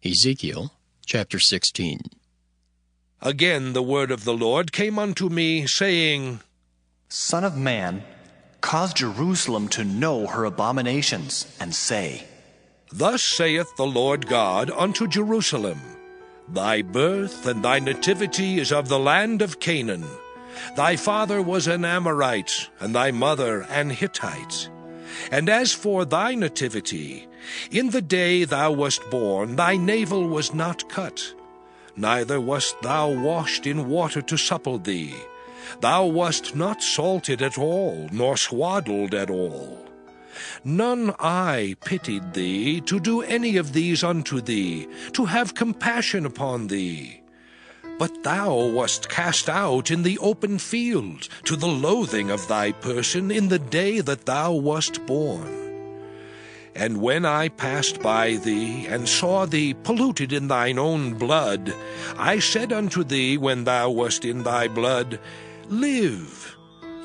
Ezekiel chapter 16. Again the word of the Lord came unto me, saying, Son of man, cause Jerusalem to know her abominations, and say, Thus saith the Lord God unto Jerusalem, Thy birth and thy nativity is of the land of Canaan. Thy father was an Amorite, and thy mother an Hittite. And as for thy nativity, in the day thou wast born, thy navel was not cut, neither wast thou washed in water to supple thee. Thou wast not salted at all, nor swaddled at all. None eye pitied thee, to do any of these unto thee, to have compassion upon thee. But thou wast cast out in the open field, to the loathing of thy person, in the day that thou wast born. And when I passed by thee, and saw thee polluted in thine own blood, I said unto thee when thou wast in thy blood, Live.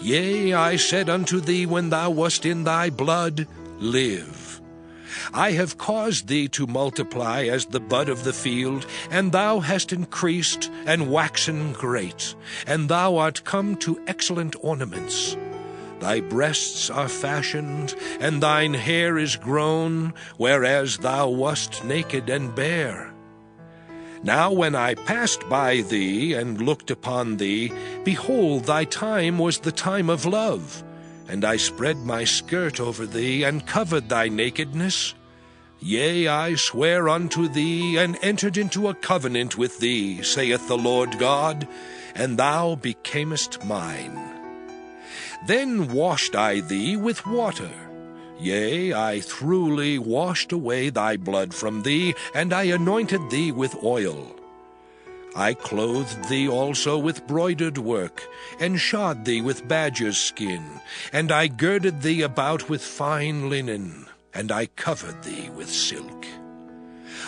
Yea, I said unto thee when thou wast in thy blood, Live. I have caused thee to multiply as the bud of the field, and thou hast increased and waxen great, and thou art come to excellent ornaments. Thy breasts are fashioned, and thine hair is grown, whereas thou wast naked and bare. Now when I passed by thee, and looked upon thee, behold, thy time was the time of love. And I spread my skirt over thee, and covered thy nakedness. Yea, I swear unto thee, and entered into a covenant with thee, saith the Lord God, and thou becamest mine. Then washed I thee with water. Yea, I throughly washed away thy blood from thee, and I anointed thee with oil. I clothed thee also with broidered work, and shod thee with badger's skin, and I girded thee about with fine linen, and I covered thee with silk.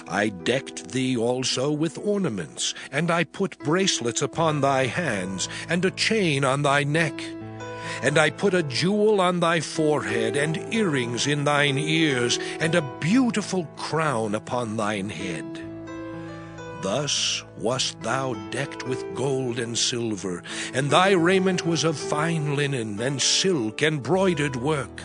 I decked thee also with ornaments, and I put bracelets upon thy hands, and a chain on thy neck. And I put a jewel on thy forehead, and earrings in thine ears, and a beautiful crown upon thine head. Thus wast thou decked with gold and silver, and thy raiment was of fine linen, and silk, and broidered work.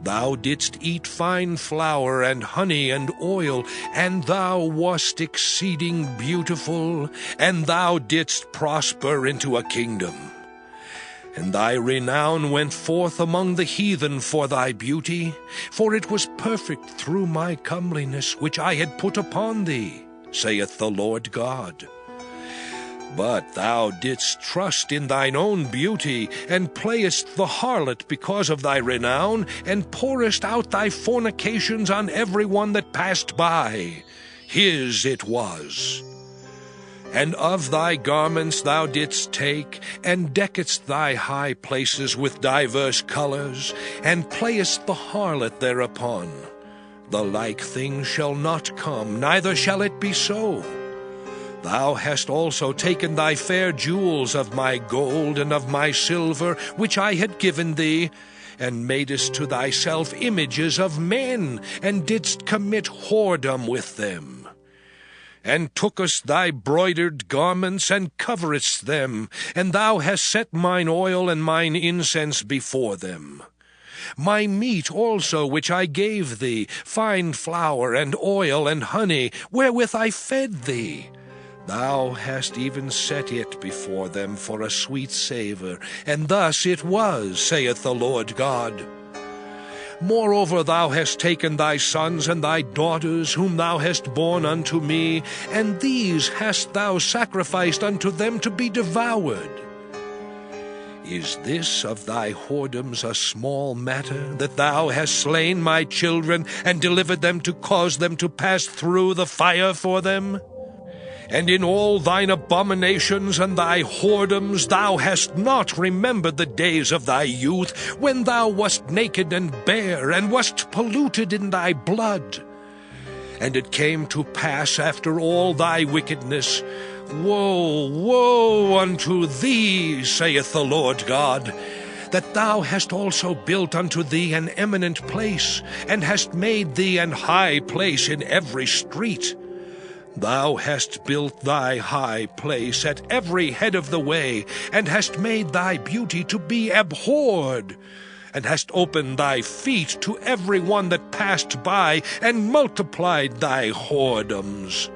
Thou didst eat fine flour, and honey, and oil, and thou wast exceeding beautiful, and thou didst prosper into a kingdom. And thy renown went forth among the heathen for thy beauty, for it was perfect through my comeliness which I had put upon thee, saith the Lord God. But thou didst trust in thine own beauty, and playest the harlot because of thy renown, and pourest out thy fornications on every one that passed by. His it was. And of thy garments thou didst take, and deckest thy high places with divers colors, and playest the harlot thereupon. The like thing shall not come, neither shall it be so. Thou hast also taken thy fair jewels of my gold and of my silver, which I had given thee, and madest to thyself images of men, and didst commit whoredom with them. And tookest thy broidered garments, and coveredst them, and thou hast set mine oil and mine incense before them. My meat also which I gave thee, fine flour, and oil, and honey, wherewith I fed thee, thou hast even set it before them for a sweet savour, and thus it was, saith the Lord God. Moreover, thou hast taken thy sons and thy daughters, whom thou hast borne unto me, and these hast thou sacrificed unto them to be devoured. Is this of thy whoredoms a small matter, that thou hast slain my children, and delivered them to cause them to pass through the fire for them? And in all thine abominations and thy whoredoms thou hast not remembered the days of thy youth, when thou wast naked and bare, and wast polluted in thy blood. And it came to pass after all thy wickedness, Woe, woe unto thee, saith the Lord God, that thou hast also built unto thee an eminent place, and hast made thee an high place in every street. Thou hast built thy high place at every head of the way, and hast made thy beauty to be abhorred, and hast opened thy feet to every one that passed by, and multiplied thy whoredoms.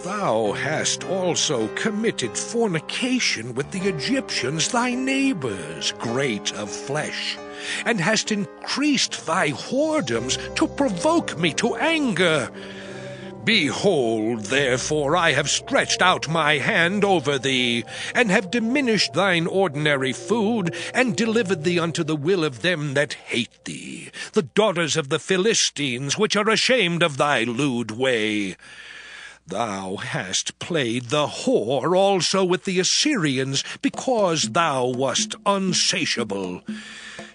Thou hast also committed fornication with the Egyptians, thy neighbors, great of flesh, and hast increased thy whoredoms to provoke me to anger. Behold, therefore, I have stretched out my hand over thee, and have diminished thine ordinary food, and delivered thee unto the will of them that hate thee, the daughters of the Philistines, which are ashamed of thy lewd way. Thou hast played the whore also with the Assyrians, because thou wast unsatiable.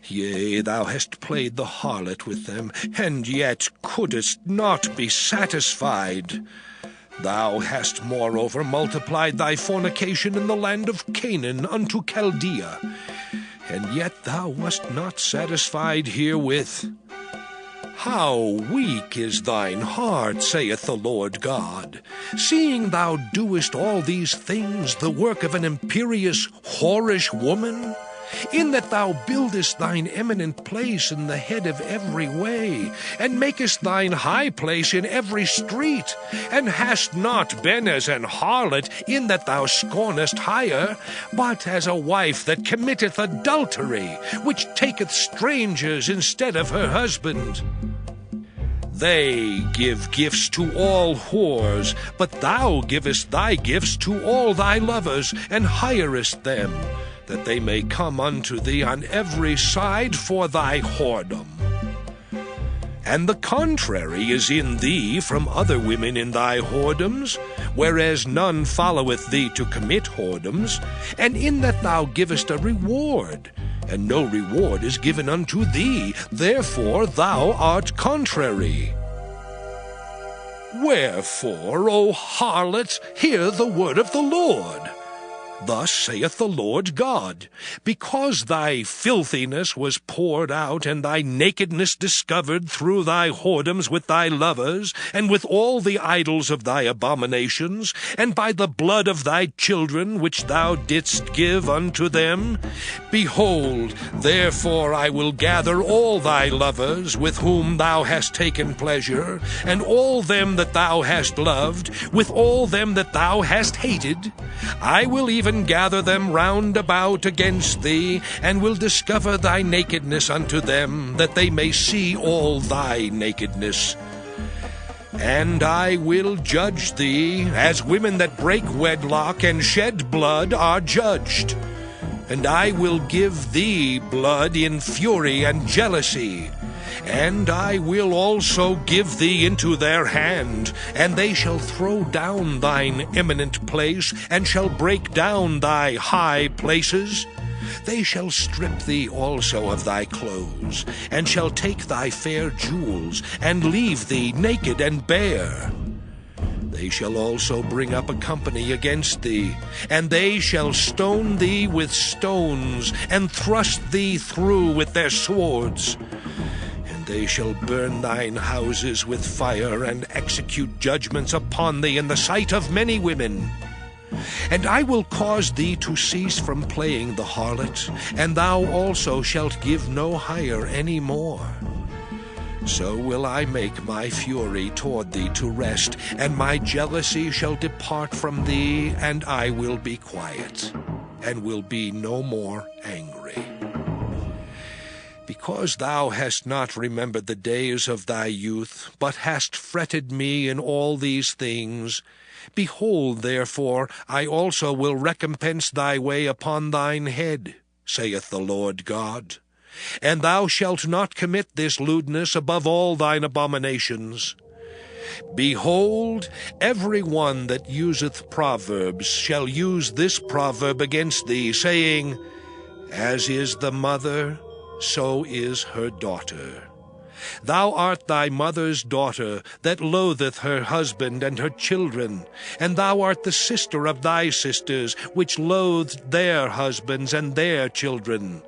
Yea, thou hast played the harlot with them, and yet couldst not be satisfied. Thou hast moreover multiplied thy fornication in the land of Canaan unto Chaldea, and yet thou wast not satisfied herewith. How weak is thine heart, saith the Lord God, seeing thou doest all these things, the work of an imperious, whorish woman? In that thou buildest thine eminent place in the head of every way, and makest thine high place in every street, and hast not been as an harlot, in that thou scornest hire, but as a wife that committeth adultery, which taketh strangers instead of her husband. They give gifts to all whores, but thou givest thy gifts to all thy lovers, and hirest them, that they may come unto thee on every side for thy whoredom. And the contrary is in thee from other women in thy whoredoms, whereas none followeth thee to commit whoredoms, and in that thou givest a reward, and no reward is given unto thee, therefore thou art contrary. Wherefore, O harlot, hear the word of the Lord. Thus saith the Lord God, because thy filthiness was poured out, and thy nakedness discovered through thy whoredoms with thy lovers, and with all the idols of thy abominations, and by the blood of thy children which thou didst give unto them, behold, therefore I will gather all thy lovers with whom thou hast taken pleasure, and all them that thou hast loved, with all them that thou hast hated. I will even gather them round about against thee, and will discover thy nakedness unto them, that they may see all thy nakedness. And I will judge thee, as women that break wedlock and shed blood are judged. And I will give thee blood in fury and jealousy. And I will also give thee into their hand, and they shall throw down thine eminent place, and shall break down thy high places. They shall strip thee also of thy clothes, and shall take thy fair jewels, and leave thee naked and bare. They shall also bring up a company against thee, and they shall stone thee with stones, and thrust thee through with their swords. They shall burn thine houses with fire, and execute judgments upon thee in the sight of many women. And I will cause thee to cease from playing the harlot, and thou also shalt give no hire any more. So will I make my fury toward thee to rest, and my jealousy shall depart from thee, and I will be quiet, and will be no more angry. Because thou hast not remembered the days of thy youth, but hast fretted me in all these things, behold, therefore, I also will recompense thy way upon thine head, saith the Lord God. And thou shalt not commit this lewdness above all thine abominations. Behold, every one that useth proverbs shall use this proverb against thee, saying, As is the mother, so is her daughter. Thou art thy mother's daughter, that loatheth her husband and her children, and thou art the sister of thy sisters, which loathed their husbands and their children.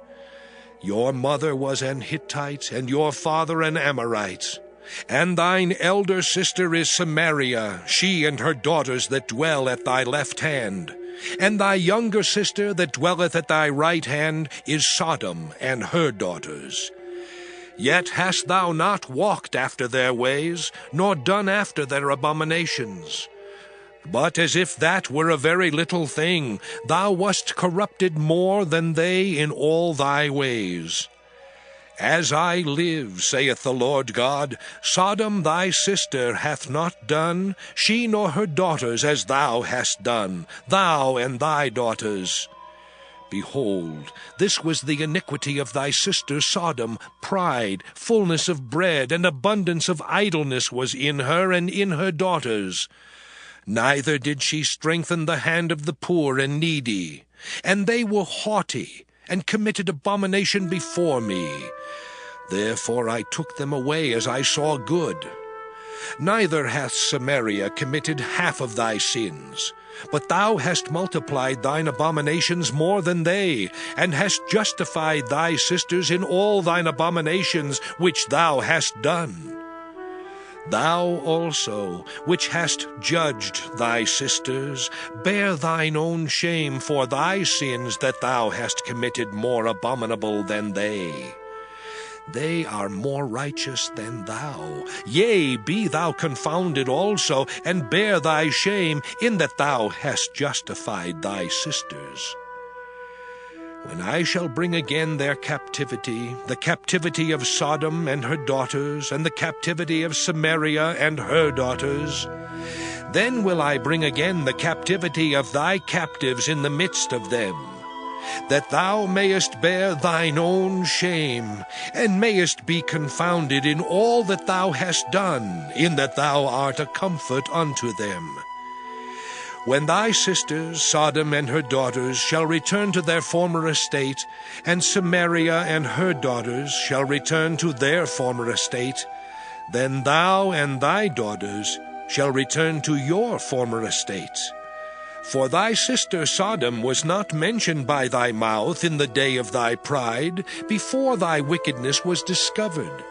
Your mother was an Hittite, and your father an Amorite. And thine elder sister is Samaria, she and her daughters that dwell at thy left hand. And thy younger sister that dwelleth at thy right hand is Sodom and her daughters. Yet hast thou not walked after their ways, nor done after their abominations. But as if that were a very little thing, thou wast corrupted more than they in all thy ways. As I live, saith the Lord God, Sodom thy sister hath not done, she nor her daughters, as thou hast done, thou and thy daughters. Behold, this was the iniquity of thy sister Sodom. Pride, fullness of bread, and abundance of idleness was in her and in her daughters. Neither did she strengthen the hand of the poor and needy. And they were haughty, and committed abomination before me. Therefore I took them away as I saw good. Neither hath Samaria committed half of thy sins, but thou hast multiplied thine abominations more than they, and hast justified thy sisters in all thine abominations which thou hast done. Thou also, which hast judged thy sisters, bear thine own shame for thy sins that thou hast committed more abominable than they. They are more righteous than thou. Yea, be thou confounded also, and bear thy shame, in that thou hast justified thy sisters. When I shall bring again their captivity, the captivity of Sodom and her daughters, and the captivity of Samaria and her daughters, then will I bring again the captivity of thy captives in the midst of them, that thou mayest bear thine own shame, and mayest be confounded in all that thou hast done, in that thou art a comfort unto them. When thy sisters, Sodom and her daughters, shall return to their former estate, and Samaria and her daughters shall return to their former estate, then thou and thy daughters shall return to your former estates. For thy sister Sodom was not mentioned by thy mouth in the day of thy pride, before thy wickedness was discovered,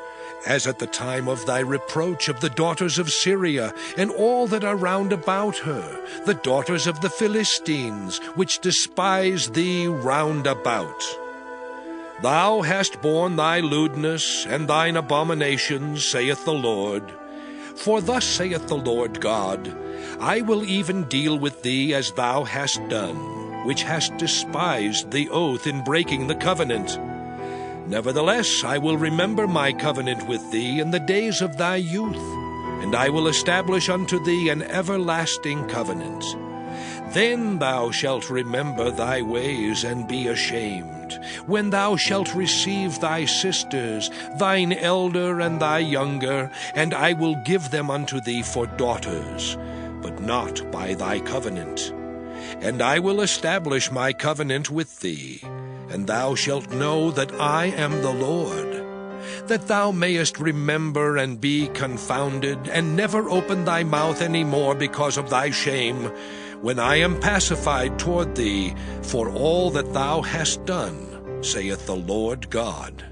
as at the time of thy reproach of the daughters of Syria, and all that are round about her, the daughters of the Philistines, which despise thee round about. Thou hast borne thy lewdness and thine abominations, saith the Lord. For thus saith the Lord God, I will even deal with thee as thou hast done, which hast despised the oath in breaking the covenant. Nevertheless, I will remember my covenant with thee in the days of thy youth, and I will establish unto thee an everlasting covenant. Then thou shalt remember thy ways and be ashamed, when thou shalt receive thy sisters, thine elder and thy younger, and I will give them unto thee for daughters, but not by thy covenant. And I will establish my covenant with thee, and thou shalt know that I am the Lord, that thou mayest remember and be confounded, and never open thy mouth any more because of thy shame, when I am pacified toward thee for all that thou hast done, saith the Lord God.